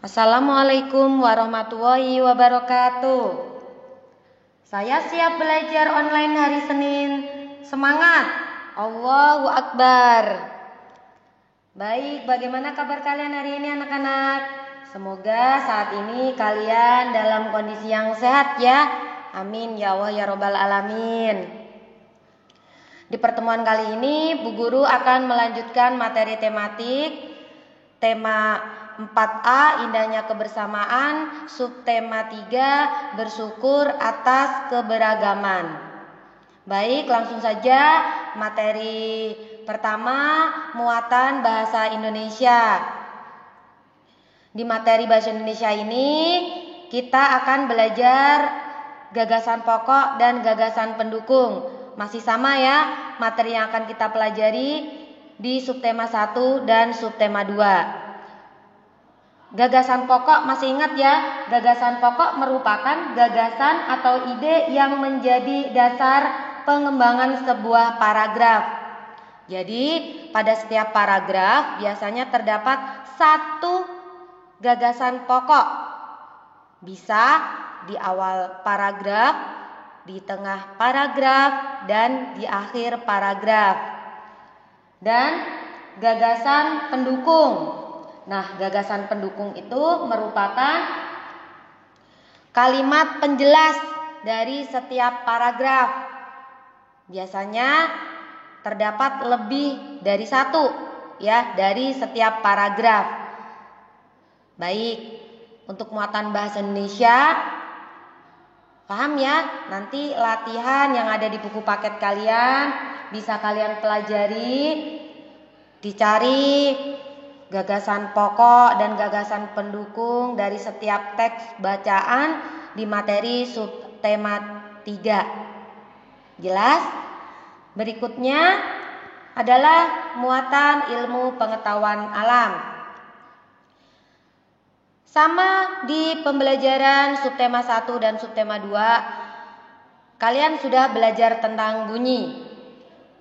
Assalamualaikum warahmatullahi wabarakatuh. Saya siap belajar online hari Senin. Semangat! Allahu Akbar. Baik, bagaimana kabar kalian hari ini anak-anak? Semoga saat ini kalian dalam kondisi yang sehat ya. Amin ya Allah ya Robbal Alamin. Di pertemuan kali ini Bu Guru akan melanjutkan materi tematik tema 4A indahnya kebersamaan, subtema 3 bersyukur atas keberagaman. Baik, langsung saja materi pertama, muatan bahasa Indonesia. Di materi bahasa Indonesia ini kita akan belajar gagasan pokok dan gagasan pendukung. Masih sama ya materi yang akan kita pelajari di subtema 1 dan subtema 2. Gagasan pokok masih ingat ya? Gagasan pokok merupakan gagasan atau ide yang menjadi dasar pengembangan sebuah paragraf. Jadi pada setiap paragraf biasanya terdapat satu gagasan pokok. Bisa di awal paragraf, di tengah paragraf, dan di akhir paragraf. Dan gagasan pendukung. Nah, gagasan pendukung itu merupakan kalimat penjelas dari setiap paragraf. Biasanya terdapat lebih dari satu ya dari setiap paragraf. Baik, untuk muatan bahasa Indonesia paham ya? Nanti latihan yang ada di buku paket kalian bisa kalian pelajari, dicari gagasan pokok dan gagasan pendukung dari setiap teks bacaan di materi subtema 3. Jelas? Berikutnya adalah muatan ilmu pengetahuan alam. Sama di pembelajaran subtema 1 dan subtema 2, kalian sudah belajar tentang bunyi.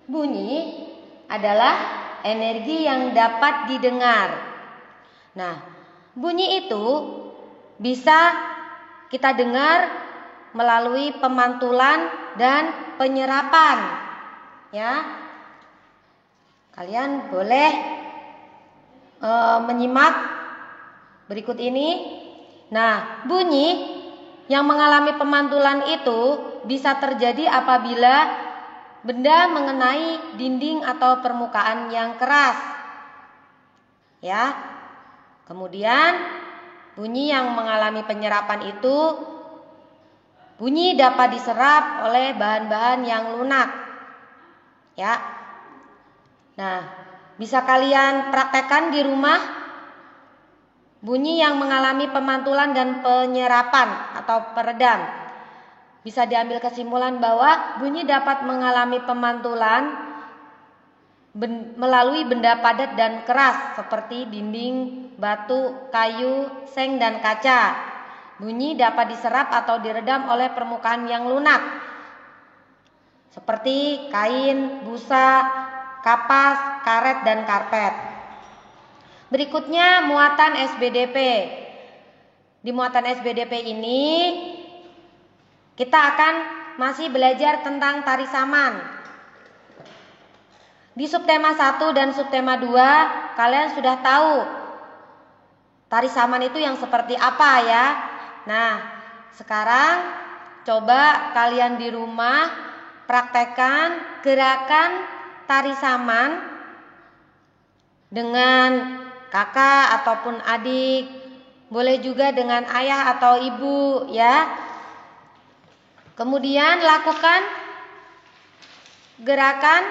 Bunyi adalah energi yang dapat didengar. Nah, bunyi itu bisa kita dengar melalui pemantulan dan penyerapan. Ya, kalian boleh menyimak berikut ini. Nah, bunyi yang mengalami pemantulan itu bisa terjadi apabila benda mengenai dinding atau permukaan yang keras. Ya. Kemudian bunyi yang mengalami penyerapan itu bunyi dapat diserap oleh bahan-bahan yang lunak. Ya. Nah, bisa kalian praktekkan di rumah bunyi yang mengalami pemantulan dan penyerapan atau peredam. Bisa diambil kesimpulan bahwa bunyi dapat mengalami pemantulan melalui benda padat dan keras seperti dinding, batu, kayu, seng, dan kaca. Bunyi dapat diserap atau diredam oleh permukaan yang lunak seperti kain, busa, kapas, karet, dan karpet. Berikutnya muatan SBDP. Di muatan SBDP ini kita akan masih belajar tentang tari saman. Di subtema 1 dan subtema 2 kalian sudah tahu tari saman itu yang seperti apa ya. Nah, sekarang coba kalian di rumah praktekkan gerakan tari saman dengan kakak ataupun adik, boleh juga dengan ayah atau ibu ya. Kemudian lakukan gerakan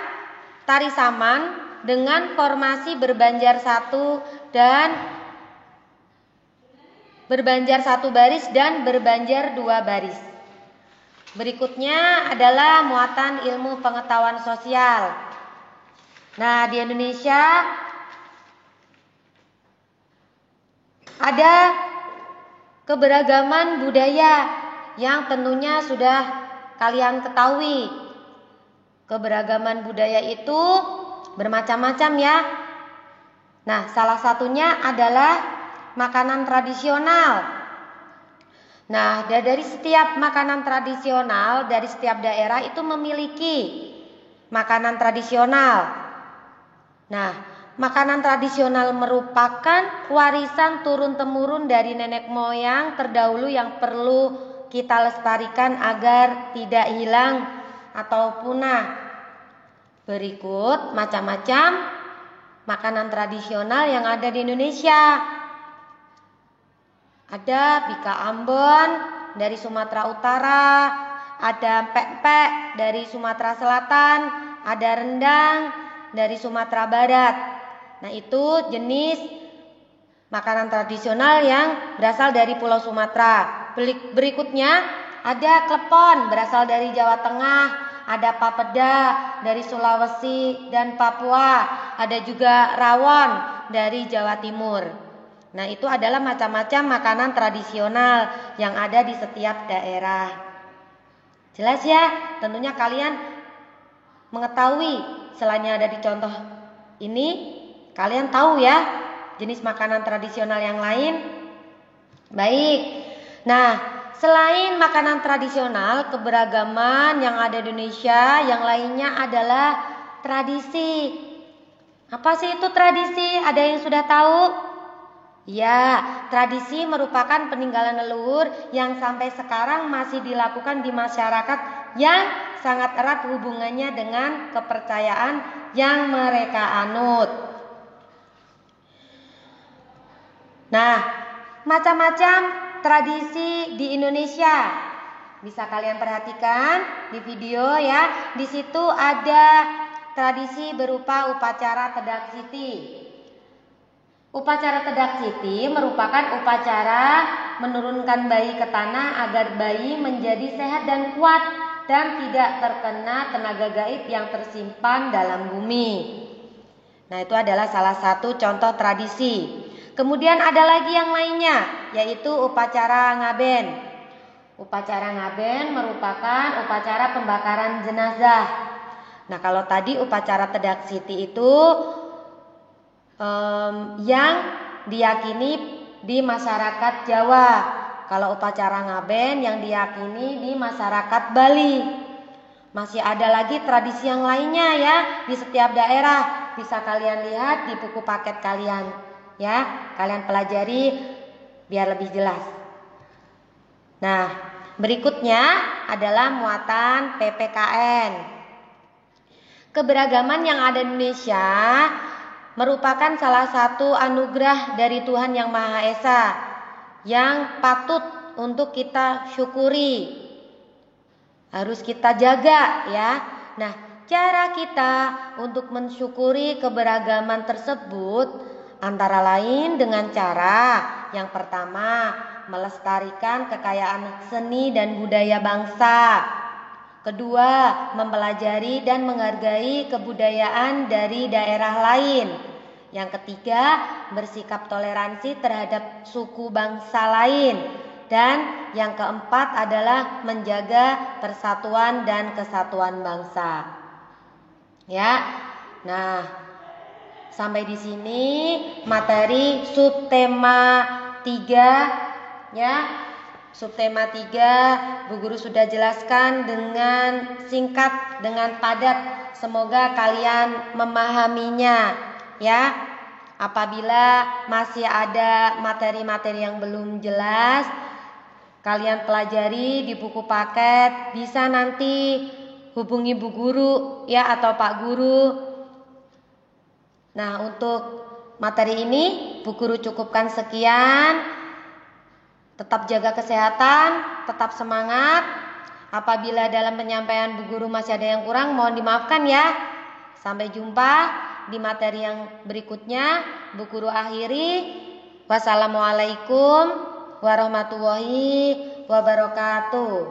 tari saman dengan formasi berbanjar satu baris dan berbanjar 2 baris. Berikutnya adalah muatan ilmu pengetahuan sosial. Nah, di Indonesia ada keberagaman budaya yang tentunya sudah kalian ketahui. Keberagaman budaya itu bermacam-macam ya. Nah, salah satunya adalah makanan tradisional. Nah, dari setiap makanan tradisional dari setiap daerah itu memiliki makanan tradisional. Nah, makanan tradisional merupakan warisan turun-temurun dari nenek moyang terdahulu yang perlu kita lestarikan agar tidak hilang atau punah. Berikut macam-macam makanan tradisional yang ada di Indonesia. Ada bika Ambon dari Sumatera Utara, ada pempek dari Sumatera Selatan, ada rendang dari Sumatera Barat. Nah, itu jenis makanan tradisional yang berasal dari Pulau Sumatera. Berikutnya ada klepon berasal dari Jawa Tengah, ada papeda dari Sulawesi dan Papua, ada juga rawon dari Jawa Timur. Nah, itu adalah macam-macam makanan tradisional yang ada di setiap daerah. Jelas ya? Tentunya kalian mengetahui selain yang ada di contoh ini, kalian tahu ya jenis makanan tradisional yang lain? Baik. Nah, selain makanan tradisional, keberagaman yang ada di Indonesia yang lainnya adalah tradisi. Apa sih itu tradisi? Ada yang sudah tahu? Ya, tradisi merupakan peninggalan leluhur yang sampai sekarang masih dilakukan di masyarakat yang sangat erat hubungannya dengan kepercayaan yang mereka anut. Nah, macam-macam tradisi di Indonesia. Bisa kalian perhatikan di video ya. Di situ ada tradisi berupa upacara Tedak Siti. Upacara Tedak Siti merupakan upacara menurunkan bayi ke tanah agar bayi menjadi sehat dan kuat dan tidak terkena tenaga gaib yang tersimpan dalam bumi. Nah, itu adalah salah satu contoh tradisi. Kemudian ada lagi yang lainnya, yaitu upacara ngaben. Upacara ngaben merupakan upacara pembakaran jenazah. Nah, kalau tadi upacara Tedak Siti itu yang diyakini di masyarakat Jawa. Kalau upacara ngaben yang diyakini di masyarakat Bali. Masih ada lagi tradisi yang lainnya ya di setiap daerah. Bisa kalian lihat di buku paket kalian ya. Kalian pelajari biar lebih jelas. Nah, berikutnya adalah muatan PPKN. Keberagaman yang ada di Indonesia merupakan salah satu anugerah dari Tuhan Yang Maha Esa yang patut untuk kita syukuri. Harus kita jaga ya. Nah, cara kita untuk mensyukuri keberagaman tersebut antara lain dengan cara yang pertama, melestarikan kekayaan seni dan budaya bangsa. Kedua, mempelajari dan menghargai kebudayaan dari daerah lain. Yang ketiga, bersikap toleransi terhadap suku bangsa lain. Dan yang keempat adalah menjaga persatuan dan kesatuan bangsa. Ya. Nah, sampai di sini materi subtema 3 ya. Subtema 3 Bu Guru sudah jelaskan dengan singkat, dengan padat. Semoga kalian memahaminya ya. Apabila masih ada materi-materi yang belum jelas, kalian pelajari di buku paket. Bisa nanti hubungi Bu Guru ya atau Pak Guru. Nah, untuk materi ini Bu Guru cukupkan sekian. Tetap jaga kesehatan, tetap semangat. Apabila dalam penyampaian Bu Guru masih ada yang kurang, mohon dimaafkan ya. Sampai jumpa di materi yang berikutnya. Bu Guru akhiri. Wassalamualaikum warahmatullahi wabarakatuh.